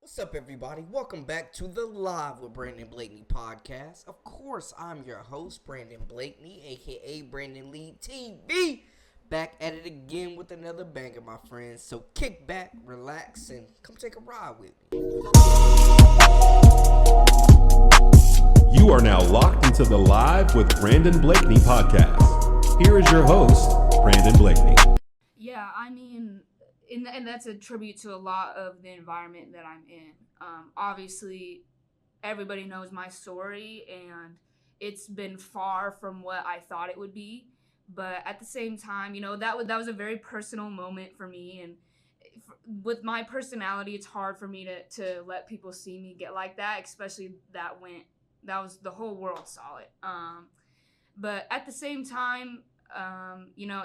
What's up, everybody? Welcome back to the Live with Brandon Blakeney podcast. Of course, I'm your host, Brandon Blakeney, aka Brandon Lee TV. Back at it again with another banger, my friends. So kick back, relax, and come take a ride with me. You are now locked into the Live with Brandon Blakeney podcast. Here is your host, Brandon Blakeney. Yeah, I mean, and that's a tribute to a lot of the environment that I'm in. Obviously, everybody knows my story, and it's been far from what I thought it would be. But at the same time, that was a very personal moment for me, and with my personality, it's hard for me to let people see me get like that, especially that was the whole world saw it. But at the same time,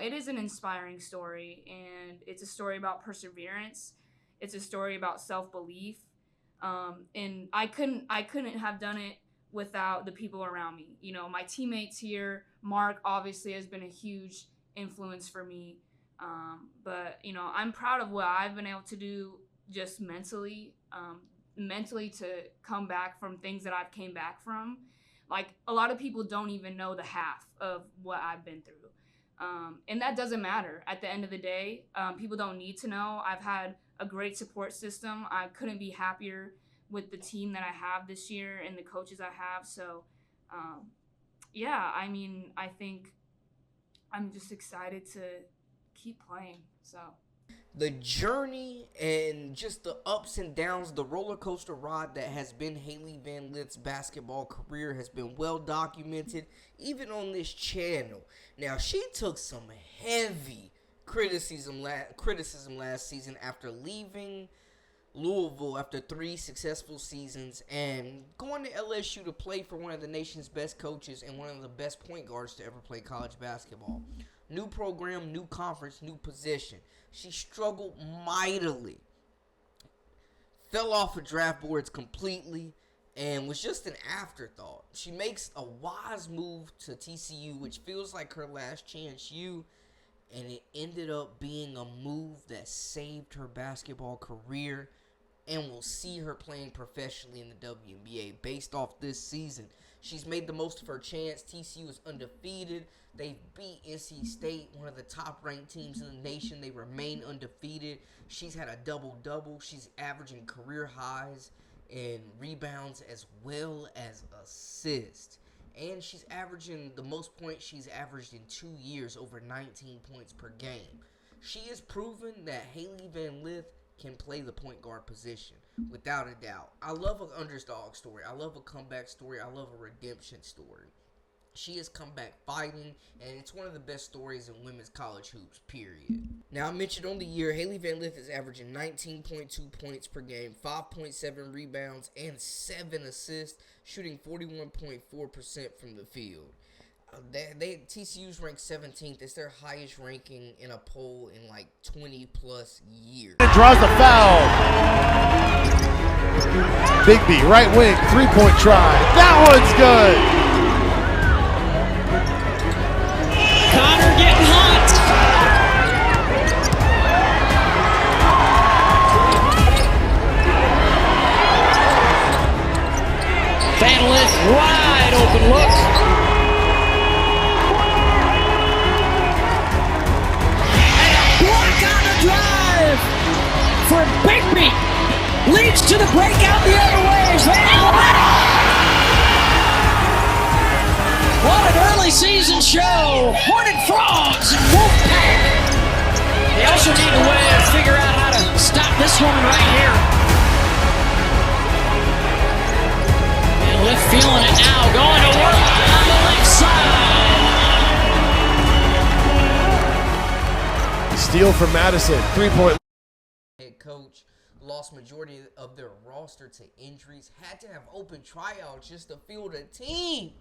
it is an inspiring story, and it's a story about perseverance. It's a story about self-belief. And I couldn't have done it without the people around me. My teammates here, Mark obviously has been a huge influence for me. But I'm proud of what I've been able to do just mentally to come back from things that I've came back from. Like, a lot of people don't even know the half of what I've been through. And that doesn't matter. At the end of the day, people don't need to know. I've had a great support system. I couldn't be happier with the team that I have this year and the coaches I have. So, I think I'm just excited to keep playing. So The journey and just the ups and downs, the roller coaster ride that has been Hailey Van Lith's basketball career has been well documented, even on this channel. Now, she took some heavy criticism last season after leaving Louisville after 3 successful seasons and going to LSU to play for one of the nation's best coaches and one of the best point guards to ever play college basketball. New program, new conference, new position. She struggled mightily. Fell off of draft boards completely and was just an afterthought. She makes a wise move to TCU, which feels like her last chance and it ended up being a move that saved her basketball career and will see her playing professionally in the Wnba based off this season. She's made the most of her chance. TCU is undefeated. They beat NC State, one of the top-ranked teams in the nation. They remain undefeated. She's had a double-double. She's averaging career highs in rebounds as well as assists. And she's averaging the most points she's averaged in 2 years, over 19 points per game. She has proven that Hailey Van Lith can play the point guard position, without a doubt. I love an underdog story. I love a comeback story. I love a redemption story. She has come back fighting, and it's one of the best stories in women's college hoops, period. Now, I mentioned on the year, Hailey Van Lith is averaging 19.2 points per game, 5.7 rebounds, and 7 assists, shooting 41.4% from the field. TCU's ranked 17th. It's their highest ranking in a poll in like 20 plus years. It draws the foul. Bigby, right wing, 3-point try. That one's good. Connor getting hot. Van Lith, wide open look. Drive for Bigby, leads to the breakout the other way. What an early season show! Hornet Frogs and Wolfpack. They also need a way to figure out how to stop this woman right here. And Lift feeling it now, going to work on the left side. Steal from Madison, 3-point. Head coach lost majority of their roster to injuries, had to have open tryouts just to field a team.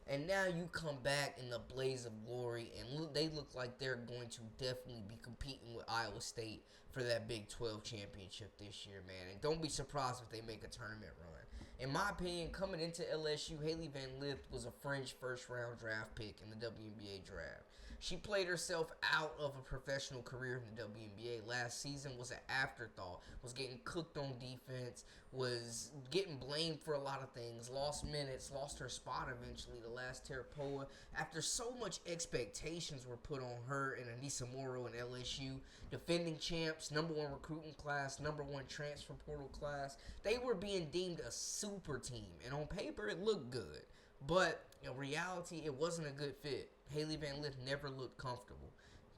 And now you come back in the blaze of glory, and they look like they're going to definitely be competing with Iowa State for that Big 12 championship this year, man. And don't be surprised if they make a tournament run. In my opinion, coming into LSU, Hailey Van Lith was a fringe first-round draft pick in the WNBA draft. She played herself out of a professional career in the WNBA. Last season was an afterthought, was getting cooked on defense, was getting blamed for a lot of things, lost minutes, lost her spot eventually to last Terapoa. After so much expectations were put on her and Anissa Morrow and LSU, defending champs, number 1 recruiting class, number 1 transfer portal class, they were being deemed a super team. And on paper, it looked good. But in reality, it wasn't a good fit. Hailey Van Lith never looked comfortable.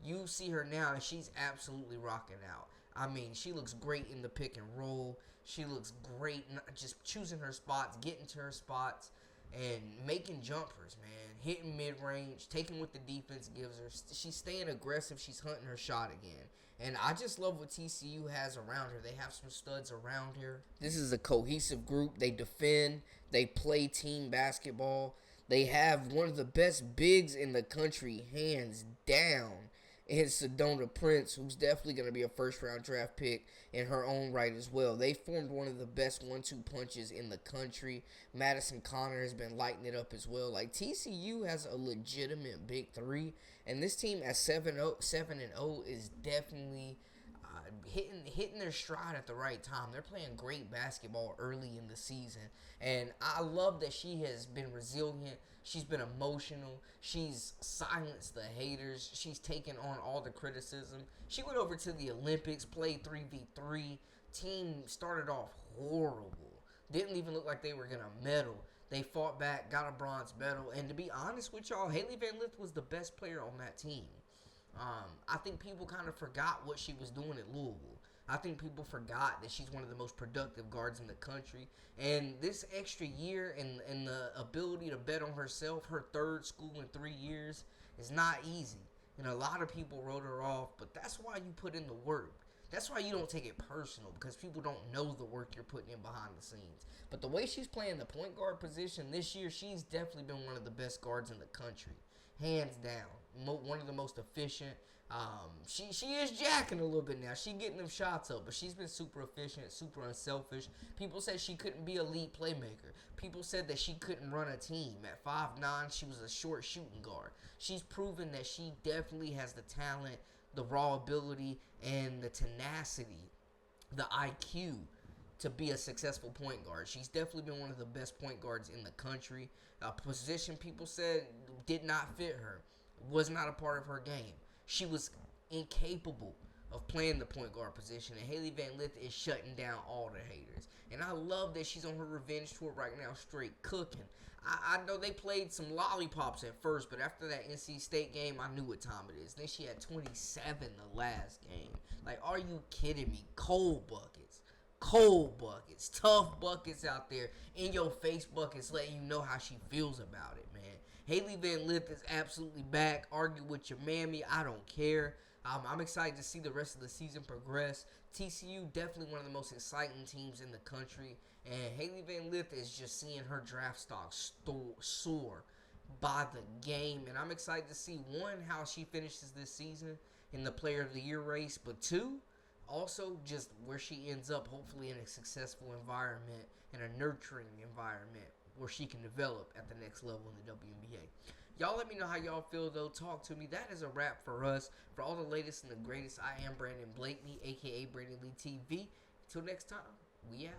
You see her now, and she's absolutely rocking out. I mean, she looks great in the pick and roll. She looks great just choosing her spots, getting to her spots, and making jumpers, man. Hitting mid-range, taking what the defense gives her. She's staying aggressive. She's hunting her shot again. And I just love what TCU has around her. They have some studs around her. This is a cohesive group. They defend. They play team basketball. They have one of the best bigs in the country, hands down, in Sedona Prince, who's definitely going to be a first-round draft pick in her own right as well. They formed one of the best 1-2 punches in the country. Madison Connor has been lighting it up as well. Like, TCU has a legitimate big three, and this team at 7-0 is definitely hitting their stride at the right time. They're playing great basketball early in the season, and I love that she has been resilient. She's been emotional. She's silenced the haters. She's taken on all the criticism. She went over to the Olympics, played 3v3. Team started off horrible. Didn't even look like they were going to medal. They fought back, got a bronze medal, and to be honest with y'all, Hailey Van Lith was the best player on that team. I think people kind of forgot what she was doing at Louisville. I think people forgot that she's one of the most productive guards in the country. And this extra year and the ability to bet on herself, her third school in 3 years, is not easy. And a lot of people wrote her off, but that's why you put in the work. That's why you don't take it personal, because people don't know the work you're putting in behind the scenes. But the way she's playing the point guard position this year, she's definitely been one of the best guards in the country. Hands down. One of the most efficient. She is jacking a little bit now. She's getting them shots up, but she's been super efficient, super unselfish. People said she couldn't be a lead playmaker. People said that she couldn't run a team. At 5'9", she was a short shooting guard. She's proven that she definitely has the talent, the raw ability, and the tenacity, the IQ to be a successful point guard. She's definitely been one of the best point guards in the country. A position people said did not fit her, was not a part of her game. She was incapable of playing the point guard position, and Hailey Van Lith is shutting down all the haters. And I love that she's on her revenge tour right now, straight cooking. I know they played some lollipops at first, but after that NC State game, I knew what time it is. Then she had 27 the last game. Like, are you kidding me? Cold buckets, tough buckets out there, in your face buckets, letting you know how she feels about it, man. Hailey Van Lith is absolutely back. Argue with your mammy, I don't care. I'm excited to see the rest of the season progress. TCU definitely one of the most exciting teams in the country, and Hailey Van Lith is just seeing her draft stock soar by the game, and I'm excited to see, one, how she finishes this season in the Player of the Year race, but two, also just where she ends up, hopefully in a successful environment and a nurturing environment where she can develop at the next level in the WNBA. Y'all let me know how y'all feel, though. Talk to me. That is a wrap for us. For all the latest and the greatest, I am Brandon Blakeney, a.k.a. Brandon Lee TV. Until next time, we out.